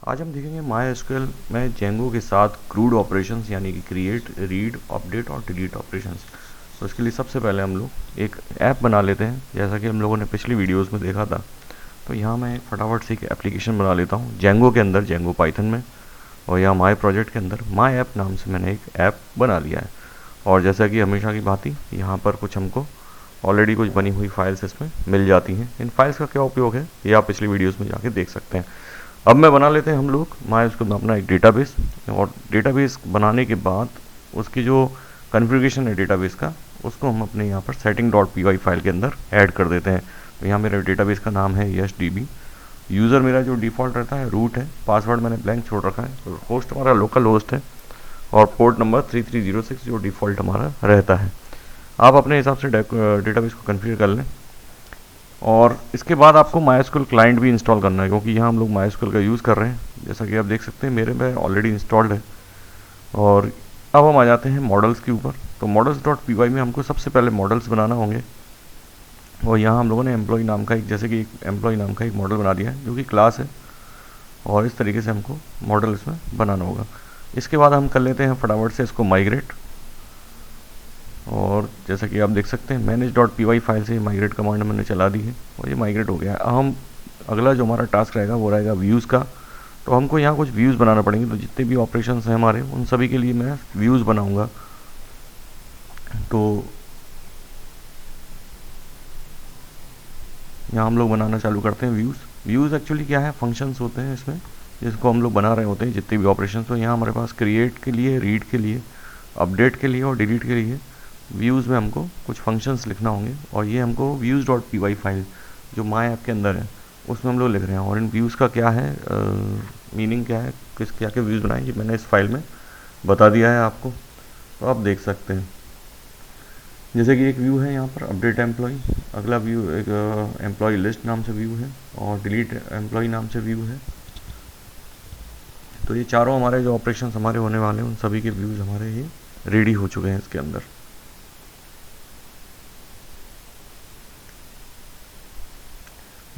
आज हम देखेंगे MySQL में जेंगो के साथ क्रूड ऑपरेशंस यानी कि क्रिएट, रीड, अपडेट और डिलीट ऑपरेशंस। तो इसके लिए सबसे पहले हम लोग एक ऐप बना लेते हैं, जैसा कि हम लोगों ने पिछली वीडियोस में देखा था। तो यहाँ मैं फटाफट से एक एप्लीकेशन बना लेता हूँ जेंगो के अंदर, जेंगो पाइथन में, और यहाँ माई प्रोजेक्ट के अंदर माई ऐप नाम से मैंने एक ऐप बना लिया है। और जैसा कि हमेशा की बात ही, यहाँ पर कुछ हमको ऑलरेडी कुछ बनी हुई फाइल्स इसमें मिल जाती हैं। इन फाइल्स का क्या उपयोग है ये आप पिछली वीडियोस में जाके देख सकते हैं। अब मैं बना लेते हैं हम लोग MySQL में अपना एक डेटाबेस, और डेटाबेस बनाने के बाद उसकी जो कॉन्फ़िगरेशन है डेटाबेस का, उसको हम अपने यहाँ पर setting.py फाइल के अंदर ऐड कर देते हैं। तो यहाँ मेरे डेटाबेस का नाम है YesDB। यूज़र मेरा जो डिफ़ॉल्ट रहता है रूट है, पासवर्ड मैंने ब्लैंक छोड़ रखा है, होस्ट हमारा लोकल होस्ट है, और पोर्ट नंबर 3306 जो डिफ़ॉल्ट हमारा रहता है। आप अपने हिसाब से डेटाबेस को कन्फिगर कर लें। और इसके बाद आपको MySQL क्लाइंट भी इंस्टॉल करना है, क्योंकि यहाँ हम लोग MySQL का यूज़ कर रहे हैं। जैसा कि आप देख सकते हैं मेरे में ऑलरेडी इंस्टॉल्ड है। और अब हम आ जाते हैं मॉडल्स के ऊपर। तो models.py में हमको सबसे पहले मॉडल्स बनाना होंगे, और यहाँ हम लोगों ने एम्प्लॉय नाम का एक, जैसे कि एक एम्प्लॉय नाम का एक मॉडल बना दिया है जो कि क्लास है, और इस तरीके से हमको मॉडल इसमें बनाना होगा। इसके बाद हम कर लेते हैं फटाफट से इसको माइग्रेट। और जैसा कि आप देख सकते हैं manage.py फाइल से माइग्रेट कमांड मैंने चला दी है, और ये माइग्रेट हो गया है। अब हम अगला जो हमारा टास्क रहेगा वो रहेगा व्यूज़ का। तो हमको यहाँ कुछ व्यूज़ बनाना पड़ेंगे। तो जितने भी ऑपरेशंस हैं हमारे, उन सभी के लिए मैं व्यूज़ बनाऊँगा। तो यहाँ हम लोग बनाना चालू करते हैं व्यूज़। व्यूज़ एक्चुअली क्या है, फंक्शंस होते हैं इसमें जिसको हम लोग बना रहे होते हैं, जितने भी ऑपरेशंस। तो यहाँ हमारे पास क्रिएट के लिए, रीड के लिए, अपडेट के लिए और डिलीट के लिए व्यूज़ में हमको कुछ फंक्शंस लिखना होंगे। और ये हमको views.py फाइल जो माई ऐप के अंदर है उसमें हम लोग लिख रहे हैं। और इन व्यूज़ का क्या है, मीनिंग क्या है, किस क्या क्या व्यूज़ बनाएं, ये मैंने इस फाइल में बता दिया है आपको। तो आप देख सकते हैं जैसे कि एक व्यू है यहाँ पर अपडेट एम्प्लॉय, अगला व्यू एक एम्प्लॉय लिस्ट नाम से व्यू है, और डिलीट एम्प्लॉय नाम से व्यू है। तो ये चारों हमारे जो ऑपरेशंस हमारे होने वाले हैं, उन सभी के व्यूज़ हमारे ये रेडी हो चुके हैं इसके अंदर।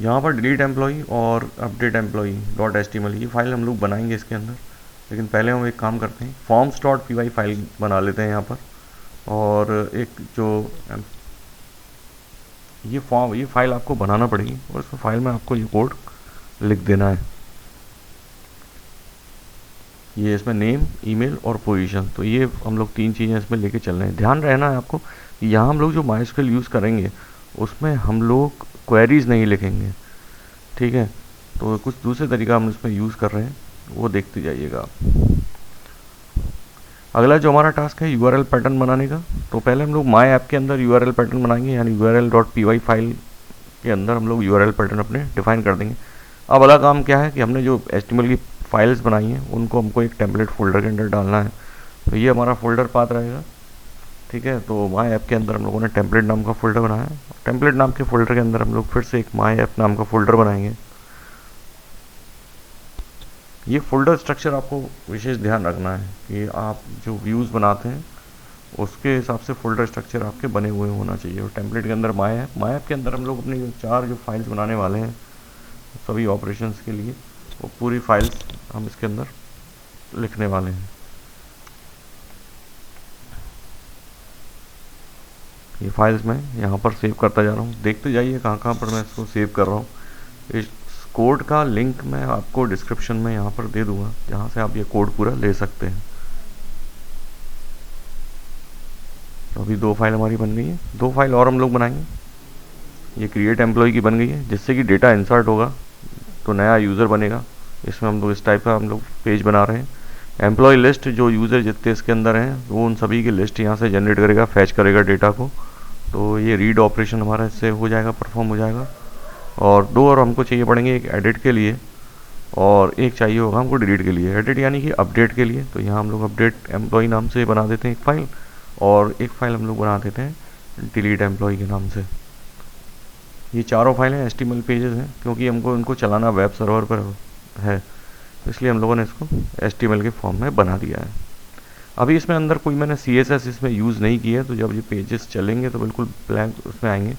यहाँ पर डिलीट एम्प्लॉई और अपडेट एम्प्लॉई डॉट HTML ये फाइल हम लोग बनाएंगे इसके अंदर। लेकिन पहले हम एक काम करते हैं, forms.py फाइल बना लेते हैं यहाँ पर। और एक जो ये फाइल आपको बनाना पड़ेगी, और इस फाइल में आपको ये कोड लिख देना है। ये इसमें नेम, ईमेल और पोजीशन, तो ये हम लोग तीन चीज़ें इसमें लेके चल रहे हैं। ध्यान रहना है आपको कि यहाँ हम लोग जो MySQL यूज़ करेंगे उसमें हम लोग क्वेरीज नहीं लिखेंगे, ठीक है। तो कुछ दूसरे तरीका हम इसमें यूज़ कर रहे हैं, वो देखते जाइएगा आप। अगला जो हमारा टास्क है URL पैटर्न बनाने का। तो पहले हम लोग माई ऐप के अंदर URL पैटर्न बनाएंगे, यानी url.py फाइल के अंदर हम लोग URL पैटर्न अपने डिफाइन कर देंगे। अब अगला काम क्या है कि हमने जो HTML की फाइल्स बनाई हैं उनको हमको एक टेम्पलेट फोल्डर के अंदर डालना है। तो ये हमारा फोल्डर पाथ रहेगा, ठीक है। तो माई ऐप के अंदर हम लोगों ने टेम्पलेट नाम का फोल्डर बनाया है। टेम्पलेट नाम के फोल्डर के अंदर हम लोग फिर से एक माई ऐप नाम का फोल्डर बनाएंगे। ये फोल्डर स्ट्रक्चर आपको विशेष ध्यान रखना है कि आप जो व्यूज़ बनाते हैं उसके हिसाब से फोल्डर स्ट्रक्चर आपके बने हुए होना चाहिए। और टेम्पलेट के अंदर माई ऐप के अंदर हम लोग अपनी चार जो फाइल्स बनाने वाले हैं सभी ऑपरेशंस के लिए, वो पूरी फाइल्स हम इसके अंदर लिखने वाले हैं। ये फाइल्स मैं यहाँ पर सेव करता जा रहा हूँ, देखते जाइए कहाँ कहाँ पर मैं इसको सेव कर रहा हूँ। इस कोड का लिंक मैं आपको डिस्क्रिप्शन में यहाँ पर दे दूँगा, जहाँ से आप ये कोड पूरा ले सकते हैं। तो अभी दो फाइल हमारी बन गई है, दो फाइल और हम लोग बनाएंगे। ये क्रिएट एम्प्लॉय की बन गई है, जिससे कि डेटा इंसर्ट होगा तो नया यूज़र बनेगा। इसमें हम लोग इस टाइप का हम लोग पेज बना रहे हैं। एम्प्लॉय लिस्ट जो यूज़र जितने इसके अंदर हैं वो उन सभी की लिस्ट यहाँ से जनरेट करेगा, फैच करेगा डेटा को। तो ये रीड ऑपरेशन हमारा इससे हो जाएगा, परफॉर्म हो जाएगा। और दो और हमको चाहिए पड़ेंगे, एक एडिट के लिए और एक चाहिए होगा हमको डिलीट के लिए। एडिट यानी कि अपडेट के लिए, तो यहाँ हम लोग अपडेट एम्प्लॉय नाम से बना देते हैं एक फ़ाइल, और एक फ़ाइल हम लोग बना देते हैं डिलीट एम्प्लॉय के नाम से। ये चारों फाइलें HTML पेजेस हैं, क्योंकि हमको इनको चलाना वेब सर्वर पर है, इसलिए हम लोगों ने इसको HTML के फॉर्म में बना दिया है। अभी इसमें अंदर कोई मैंने CSS इसमें यूज़ नहीं किया है, तो जब ये पेजेस चलेंगे तो बिल्कुल ब्लैंक उसमें आएंगे।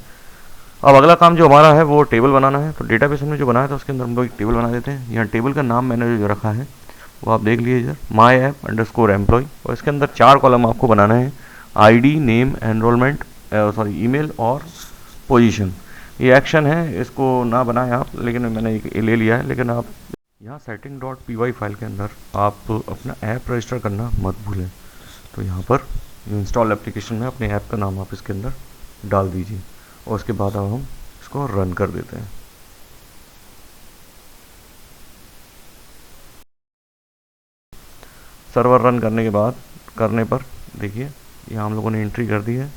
अब अगला काम जो हमारा है वो टेबल बनाना है। तो डेटाबेस हमने जो बनाया था उसके अंदर हम लोग एक टेबल बना देते हैं। यहाँ टेबल का नाम मैंने जो रखा है वो आप देख लीजिए इधर, माई ऐप अंडरस्कोर एम्प्लॉय, और इसके अंदर 4 कॉलम आपको बनाना है, ID, name, enrolment, sorry email और पोजीशन। ये एक्शन है, इसको ना बनाएं आप, लेकिन मैंने ये ले लिया है। लेकिन आप यहाँ सेटिंग डॉट py फाइल के अंदर आप अपना ऐप रजिस्टर करना मत भूलें। तो यहाँ पर इंस्टॉल एप्लीकेशन में अपने ऐप का नाम आप इसके अंदर डाल दीजिए, और उसके बाद अब हम इसको रन कर देते हैं। सर्वर रन करने पर देखिए यहाँ हम लोगों ने एंट्री कर दी है,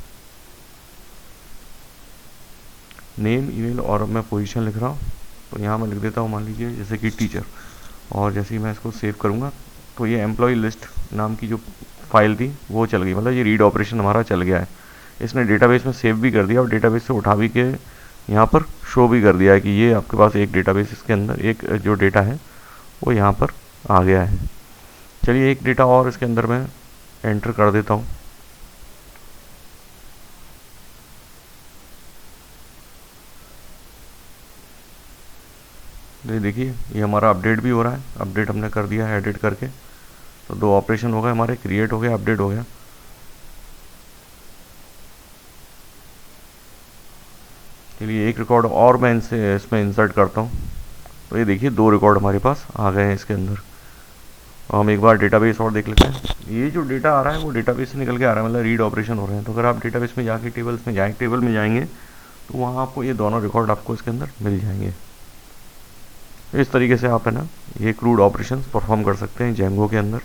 नेम, ईमेल और मैं पोजीशन लिख रहा हूँ। तो यहाँ मैं लिख देता हूँ मान लीजिए जैसे कि टीचर, और जैसे ही मैं इसको सेव करूँगा तो ये एम्प्लॉय लिस्ट नाम की जो फाइल थी वो चल गई, मतलब ये रीड ऑपरेशन हमारा चल गया है। इसने डेटाबेस में सेव भी कर दिया और डेटाबेस से उठा भी के यहाँ पर शो भी कर दिया है कि ये आपके पास एक डेटाबेस, इसके अंदर एक जो डेटा है वो यहाँ पर आ गया है। चलिए एक डेटा और इसके अंदर मैं एंटर कर देता हूँ। ये देखिए ये हमारा अपडेट भी हो रहा है, अपडेट हमने कर दिया है एडिट करके। तो 2 ऑपरेशन हो गए हमारे, क्रिएट हो गया, अपडेट हो गया। चलिए एक रिकॉर्ड और मैं इसमें इंसर्ट करता हूँ। तो ये देखिए 2 रिकॉर्ड हमारे पास आ गए हैं इसके अंदर। हम एक बार डेटाबेस और देख लेते हैं। ये जो डेटा आ रहा है वो डेटाबेस से निकल के आ रहा है, मतलब रीड ऑपरेशन हो रहे हैं। तो अगर आप डेटाबेस में जाके टेबल में जाएंगे तो वहाँ आपको ये दोनों रिकॉर्ड आपको इसके अंदर मिल जाएंगे। इस तरीके से आप है ना ये क्रूड ऑपरेशंस परफॉर्म कर सकते हैं जेंगो के अंदर।